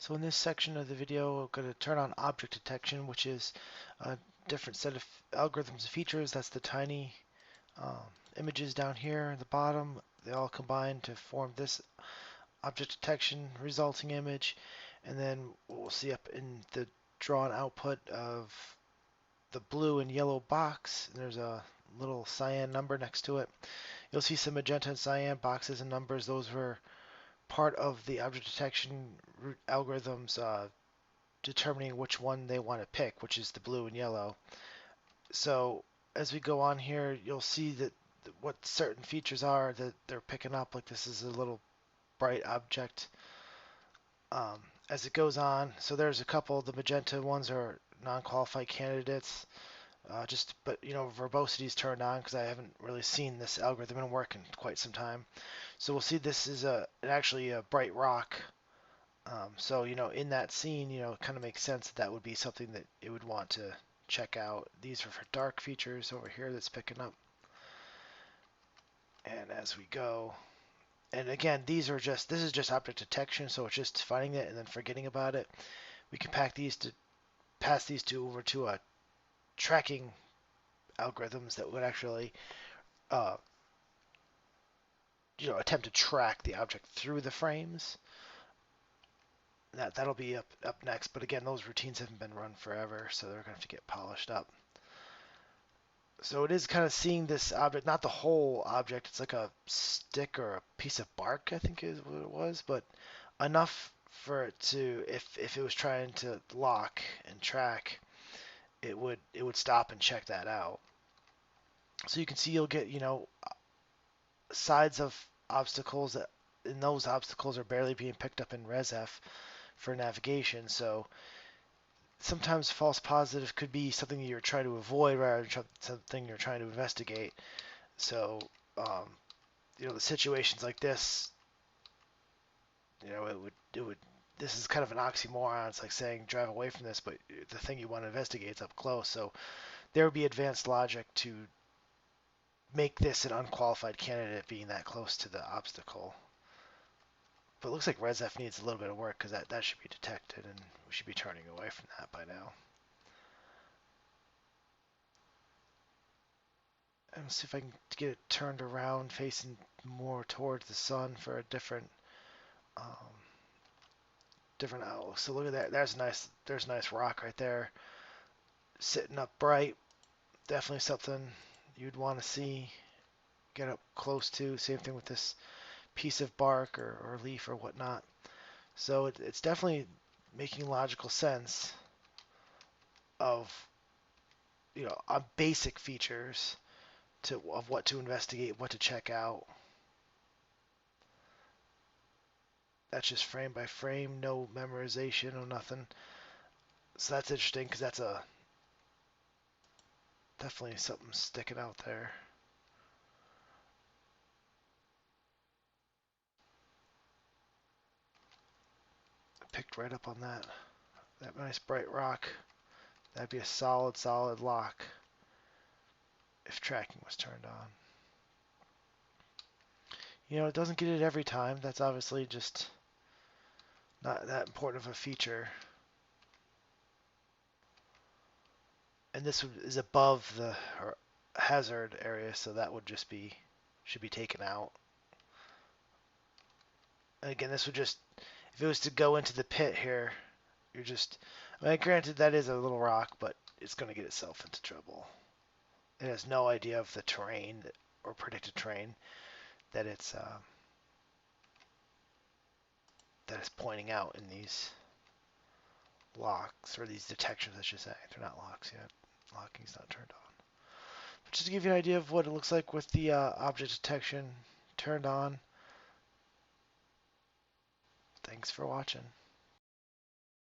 So in this section of the video, we're going to turn on object detection, which is a different set of algorithms and features. That's the tiny um, images down here at the bottom. They all combine to form this object detection resulting image. And then we'll see up in the drawn output of the blue and yellow box, there's a little cyan number next to it. You'll see some magenta and cyan boxes and numbers. Those were part of the object detection algorithms determining which one they want to pick, which is the blue and yellow. So as we go on here, you'll see that what certain features are that they're picking up. Like this is a little bright object. As it goes on, so there's a couple. The magenta ones are non-qualified candidates. But verbosity is turned on because I haven't really seen this algorithm in work in quite some time. So we'll see this is actually a bright rock. So in that scene, it kind of makes sense that that would be something that it would want to check out. These are for dark features over here that's picking up. And as we go, and again, this is just object detection, so it's just finding it and then forgetting about it. We can pass these two over to a tracking algorithms that would actually attempt to track the object through the frames. That'll be up next, but again, those routines haven't been run forever, so they're going to have to get polished up. So it is kind of seeing this object, not the whole object. It's like a stick or a piece of bark, I think is what it was, but enough for it to, if it was trying to lock and track, it would stop and check that out. So you can see you'll get sides of obstacles that, and those obstacles are barely being picked up in ResF for navigation. So sometimes false positive could be something you're trying to avoid rather than something you're trying to investigate. So, the situations like this, this is kind of an oxymoron. It's like saying drive away from this, but the thing you want to investigate is up close. So there would be advanced logic to make this an unqualified candidate being that close to the obstacle. But it looks like ResF needs a little bit of work because that should be detected, and we should be turning away from that by now. And let's see if I can get it turned around, facing more towards the sun for a different outlook. So look at that. There's a nice rock right there, sitting up bright. Definitely something you'd want to see, get up close to. Same thing with this piece of bark or leaf or whatnot. So it's definitely making logical sense of basic features of what to investigate, what to check out. That's just frame by frame, no memorization, no nothing. So that's interesting because that's definitely something sticking out there. I picked right up on that nice bright rock. That'd be a solid lock if tracking was turned on. It doesn't get it every time. That's obviously just not that important of a feature. And this is above the hazard area, so that would just should be taken out. And again, this would just, if it was to go into the pit here, granted that is a little rock, but it's going to get itself into trouble. It has no idea of the terrain or predicted terrain that it's pointing out in these locks, or these detections, I should say. They're not locks yet. Locking's not turned on. But just to give you an idea of what it looks like with the object detection turned on. Thanks for watching.